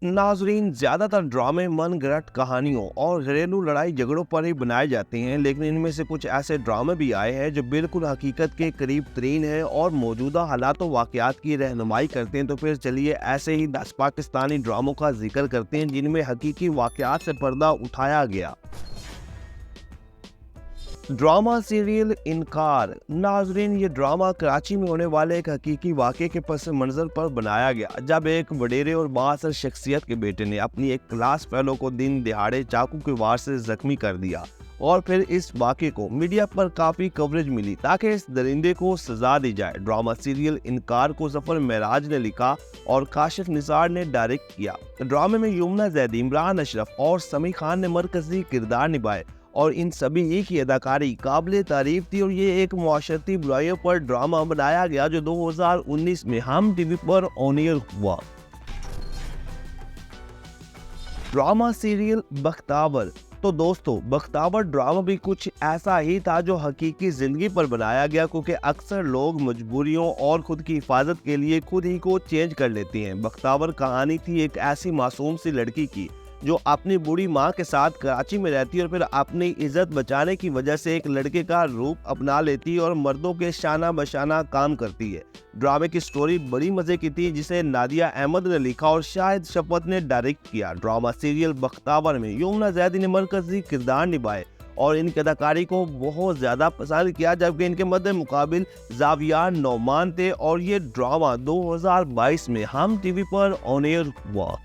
नाजरीन, ज्यादातर ड्रामे मनगढ़ंत कहानियों और घरेलू लड़ाई झगड़ों पर ही बनाए जाते हैं, लेकिन इनमें से कुछ ऐसे ड्रामे भी आए हैं जो बिल्कुल हकीकत के करीब तरीन है और मौजूदा हालातों वाकयात की रहनुमाई करते हैं। तो फिर चलिए ऐसे ही 10 पाकिस्तानी ड्रामों का जिक्र करते हैं जिनमें हकीकी वाकयात से पर्दा उठाया गया। ड्रामा सीरियल इनकार। नाजरीन, ये ड्रामा कराची में होने वाले एक हकीकी वाक़े के पस मंजर पर बनाया गया, जब एक वडेरे और बाअसर शख्सियत के बेटे ने अपनी एक क्लास फेलो को दिन दिहाड़े चाकू के वार से जख्मी कर दिया और फिर इस वाक़े को मीडिया पर काफ़ी कवरेज मिली ताकि इस दरिंदे को सजा दी जाए। ड्रामा सीरियल इनकार को जफर महराज ने लिखा और काशिफ निसार ने डायरेक्ट किया। ड्रामे में यमुना जैदी, इमरान अशरफ और समी खान ने मरकजी किरदार निभाए और इन सभी की अदाकारी काबिल तारीफ थी। और ये एक मुआशरती बुराइयों पर ड्रामा बनाया गया जो 2019 में हम टीवी पर ऑन एयर हुआ। Drama serial Bakhtawar. तो दोस्तों, बख्तावर ड्रामा भी कुछ ऐसा ही था जो हकीकी जिंदगी पर बनाया गया, क्योंकि अक्सर लोग मजबूरियों और खुद की हिफाजत के लिए खुद ही को चेंज कर लेते हैं। बख्तावर कहानी थी एक ऐसी मासूम सी लड़की की जो अपनी बूढ़ी माँ के साथ कराची में रहती है और फिर अपनी इज्जत बचाने की वजह से एक लड़के का रूप अपना लेती है और मर्दों के शाना बशाना काम करती है। ड्रामे की स्टोरी बड़ी मजे की थी, जिसे नादिया अहमद ने लिखा और शाहिद शफकत ने डायरेक्ट किया। ड्रामा सीरियल बख्तावर में यमुना जैदी ने मरकजी किरदार निभाए और इनकी अदाकारी को बहुत ज्यादा पसंद किया, जबकि इनके मद्दे मुकाबिल जाविया नौमान थे। और ये ड्रामा 2022 में हम टीवी पर ऑन एयर हुआ।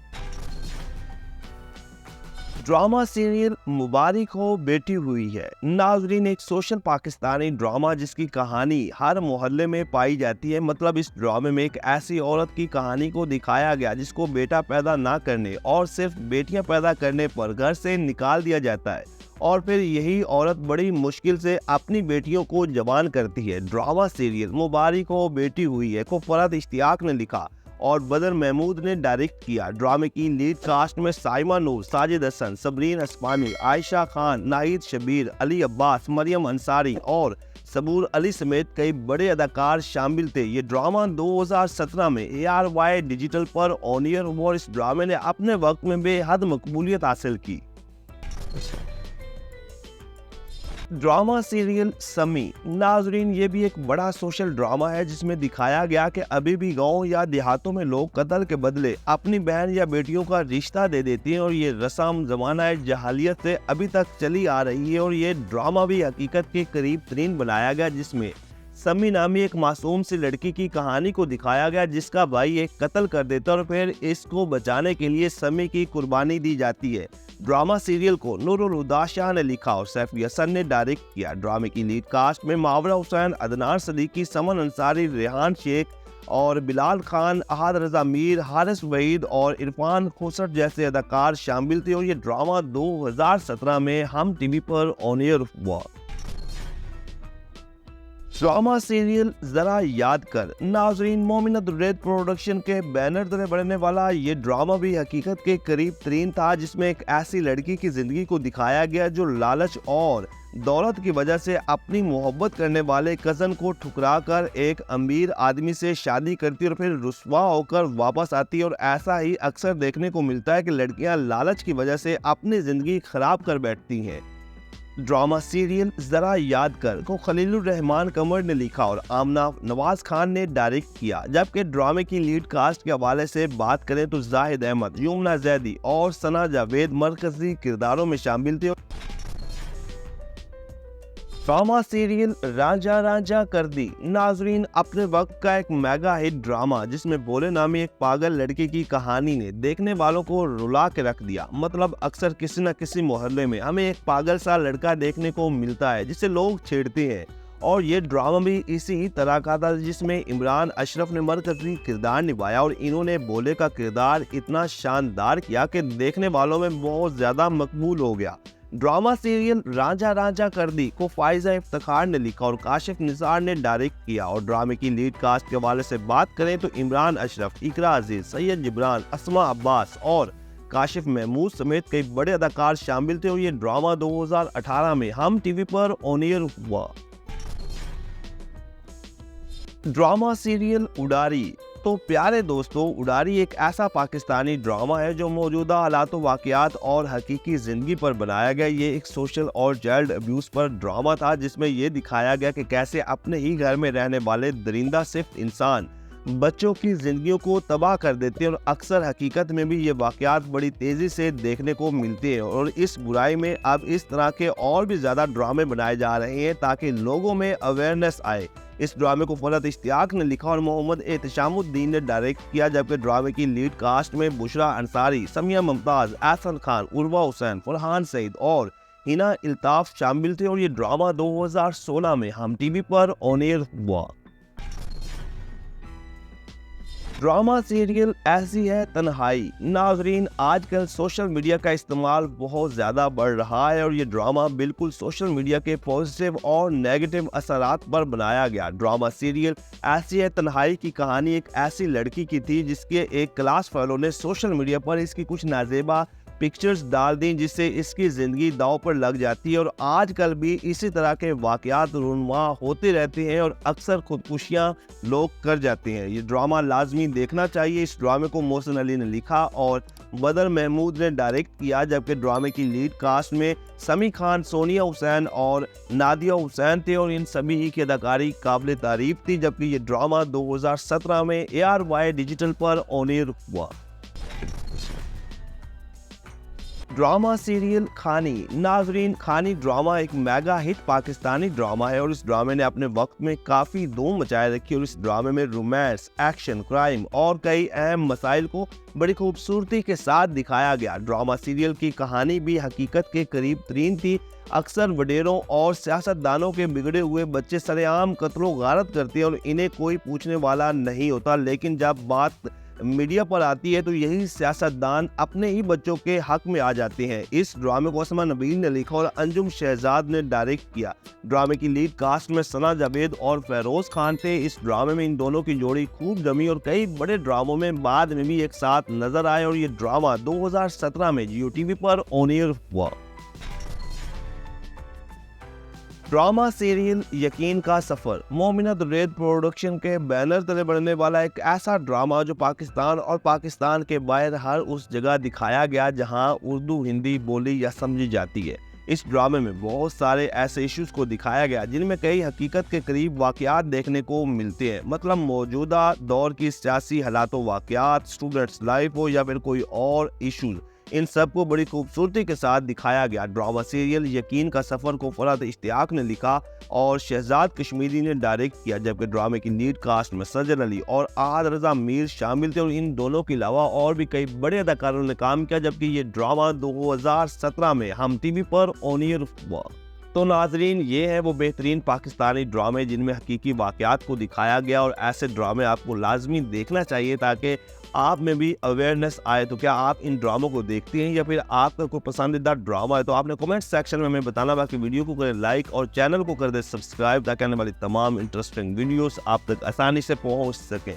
ड्रामा सीरियल मुबारक हो बेटी हुई है। नाजरीन, एक सोशल पाकिस्तानी ड्रामा जिसकी कहानी हर मोहल्ले में पाई जाती है। मतलब इस ड्रामे में एक ऐसी औरत की कहानी को दिखाया गया जिसको बेटा पैदा ना करने और सिर्फ बेटियां पैदा करने पर घर से निकाल दिया जाता है और फिर यही औरत बड़ी मुश्किल से अपनी बेटियों को जवान करती है। ड्रामा सीरियल मुबारक हो बेटी हुई है को फरहत इश्तियाक ने लिखा और बदर महमूद ने डायरेक्ट किया। ड्रामे की लीड कास्ट में साइमा नूर, साजिद हसन, सबरीन अस्मानी, आयशा खान, नाहिद शबीर, अली अब्बास, मरियम अंसारी और सबूर अली समेत कई बड़े अदाकार शामिल थे। ये ड्रामा 2017 में ARY डिजिटल पर ऑन एयर हुआ और इस ड्रामे ने अपने वक्त में बेहद मकबूलियत हासिल की। ड्रामा सीरियल समी। नाजरीन, ये भी एक बड़ा सोशल ड्रामा है जिसमें दिखाया गया कि अभी भी गांव या देहातों में लोग कत्ल के बदले अपनी बहन या बेटियों का रिश्ता दे देती हैं और ये रस्म जमाना जहालियत से अभी तक चली आ रही है। और ये ड्रामा भी हकीकत के करीब तरीन बनाया गया, जिसमें समी नामी एक मासूम सी लड़की की कहानी को दिखाया गया जिसका भाई एक कत्ल कर देता है और फिर इसको बचाने के लिए समी की कुर्बानी दी जाती है। ड्रामा सीरियल को नूरुल हुदा शाह ने लिखा और सैफी हसन ने डायरेक्ट किया। ड्रामे की लीड कास्ट में मावरा हुसैन, अदनान सदीकी, समन अंसारी, रेहान शेख और बिलाल खान, अहद रजा मीर, हारिस वहीद और इरफान खुसर जैसे अदाकार शामिल थे। और ये ड्रामा 2017 में हम टीवी पर ऑन एयर हुआ। ड्रामा सीरियल जरा याद कर। नाजरीन, मोमिना दुर्रेद प्रोडक्शन के बैनर तले बढ़ने वाला ये ड्रामा भी हकीकत के करीब तरीन था, जिसमें एक ऐसी लड़की की जिंदगी को दिखाया गया जो लालच और दौलत की वजह से अपनी मोहब्बत करने वाले कजन को ठुकरा कर एक अमीर आदमी से शादी करती और फिर रुस्वा होकर वापस आती। और ऐसा ही अक्सर देखने को मिलता है कि लड़कियां लालच की वजह से अपनी जिंदगी खराब कर बैठती हैं। ड्रामा सीरियल जरा याद कर को खलीलुर रहमान कमर ने लिखा और आमना नवाज खान ने डायरेक्ट किया, जबकि ड्रामे की लीड कास्ट के हवाले से बात करें तो जाहिद अहमद, यमुना जैदी और सना जावेद मरकजी किरदारों में शामिल थे। ड्रामा सीरियल रांझा रांझा कर दी। नाजरीन, अपने वक्त का एक मेगा हिट ड्रामा जिसमें भोले नामी एक पागल लड़की की कहानी ने देखने वालों को रुला के रख दिया। मतलब अक्सर किसी न किसी मोहल्ले में हमें एक पागल सा लड़का देखने को मिलता है जिसे लोग छेड़ते हैं और ये ड्रामा भी इसी तरह का था, जिसमें इमरान अशरफ ने मरकजी किरदार निभाया और इन्होंने भोले का किरदार इतना शानदार किया कि देखने वालों में बहुत ज्यादा मकबूल हो गया। ड्रामा सीरियल रांझा रांझा कर दी को फाइजा इफ्तिखार ने लिखा और काशिफ निसार ने डायरेक्ट किया। और ड्रामे की लीड कास्ट के हवाले से बात करें तो इमरान अशरफ, इकरा अजीज, सैयद जिब्रान, अस्मा अब्बास और काशिफ महमूद समेत कई बड़े अदाकार शामिल थे। और ये ड्रामा 2018 में हम टीवी पर ऑन एयर हुआ। Drama serial Udaari. तो प्यारे दोस्तों, उडारी एक ऐसा पाकिस्तानी ड्रामा है जो मौजूदा हालात वाक़यात और हकीकी ज़िंदगी पर बनाया गया। ये एक सोशल और चाइल्ड अब्यूज़ पर ड्रामा था, जिसमें ये दिखाया गया कि कैसे अपने ही घर में रहने वाले दरिंदा सिर्फ इंसान बच्चों की ज़िंदगियों को तबाह कर देते हैं। और अक्सर हकीकत में भी ये वाक़यात बड़ी तेज़ी से देखने को मिलते हैं। और इस बुराई में अब इस तरह के और भी ज़्यादा ड्रामे बनाए जा रहे हैं ताकि लोगों में अवेयरनेस आए। इस ड्रामे को फरहत इश्तियाक ने लिखा और मोहम्मद एहतशामुद्दीन ने डायरेक्ट किया, जबकि ड्रामे की लीड कास्ट में बुशरा अंसारी, समिया मुमताज़, एहसन खान, उर्वा हुसैन, फरहान सईद और हिना इल्ताफ शामिल थे। और ये ड्रामा 2016 में हम टीवी पर ऑन एयर हुआ। ड्रामा सीरियल ऐसी है तन्हाई। नाजरीन, आजकल सोशल मीडिया का इस्तेमाल बहुत ज़्यादा बढ़ रहा है और ये ड्रामा बिल्कुल सोशल मीडिया के पॉजिटिव और नेगेटिव असरात पर बनाया गया। ड्रामा सीरियल ऐसी है तन्हाई की कहानी एक ऐसी लड़की की थी जिसके एक क्लास फेलो ने सोशल मीडिया पर इसकी कुछ नाजेबा पिक्चर्स डाल दी, जिससे इसकी ज़िंदगी दांव पर लग जाती है। और आजकल भी इसी तरह के वाक़यात रूनुमा होते रहते हैं और अक्सर खुदकुशियाँ लोग कर जाते हैं। ये ड्रामा लाजमी देखना चाहिए। इस ड्रामे को मोहसिन अली ने लिखा और बदर महमूद ने डायरेक्ट किया, जबकि ड्रामे की लीड कास्ट में समी खान, सोनिया हुसैन और नादिया हुसैन थे। और इन सभी ही की अदाकारी काबिल तारीफ थी। जबकि ये ड्रामा 2017 में ARY डिजिटल पर ऑन एयर हुआ। ड्रामा सीरियल खानी। नाजरीन, खानी ड्रामा एक मेगा हिट पाकिस्तानी ड्रामा है और इस ड्रामे ने अपने वक्त में काफ़ी धूम मचाए रखी। और इस ड्रामे में रोमांस, एक्शन, क्राइम और कई अहम मसाइल को बड़ी खूबसूरती के साथ दिखाया गया। ड्रामा सीरियल की कहानी भी हकीकत के करीब तरीन थी। अक्सर वडेरों और सियासतदानों के बिगड़े हुए बच्चे सरेआम कत्लो गारत करते हैं और इन्हें कोई पूछने वाला नहीं होता। लेकिन जब बात मीडिया पर आती है तो यही सियासतदान अपने ही बच्चों के हक में आ जाते हैं। इस ड्रामे को असमा नबील ने लिखा और अंजुम शहजाद ने डायरेक्ट किया। ड्रामे की लीड कास्ट में सना जावेद और फेरोज खान थे। इस ड्रामे में इन दोनों की जोड़ी खूब जमी और कई बड़े ड्रामों में बाद में भी एक साथ नजर आए। और ये ड्रामा 2017 में जियो टीवी पर ऑन एयर हुआ। ड्रामा सीरियल यकीन का सफर। मोमिना दुरैद प्रोडक्शन के बैनर तले बढ़ने वाला एक ऐसा ड्रामा जो पाकिस्तान और पाकिस्तान के बाहर हर उस जगह दिखाया गया जहां उर्दू, हिंदी बोली या समझी जाती है। इस ड्रामे में बहुत सारे ऐसे इश्यूज को दिखाया गया जिनमें कई हकीकत के करीब वाक़यात देखने को मिलते हैं। मतलब मौजूदा दौर की सियासी हालात वाक़यात, स्टूडेंट्स लाइफ हो या फिर कोई और इशूज, इन सब को बड़ी खूबसूरती के साथ दिखाया गया। ड्रामा सीरियल यकीन का सफ़र को फरहत इश्तियाक ने लिखा और शहजाद कश्मीरी ने डायरेक्ट किया, जबकि ड्रामे की लीड कास्ट में सजन अली और आहद रजा मीर शामिल थे। और इन दोनों के अलावा और भी कई बड़े अदाकारों ने काम किया। जबकि ये ड्रामा 2017 में हम टीवी पर ऑन एयर हुआ। तो नाजरीन, ये है वो बेहतरीन पाकिस्तानी ड्रामे जिनमें हकीकी वाक़यात को दिखाया गया। और ऐसे ड्रामे आपको लाजमी देखना चाहिए ताकि आप में भी अवेयरनेस आए। तो क्या आप इन ड्रामों को देखते हैं या फिर आपका कोई पसंदीदा ड्रामा है तो आपने कमेंट सेक्शन में हमें बताना। बाकी वीडियो को करें लाइक और चैनल को कर दे सब्सक्राइब ताकि आने वाली तमाम इंटरेस्टिंग वीडियोस आप तक आसानी से पहुंच सकें।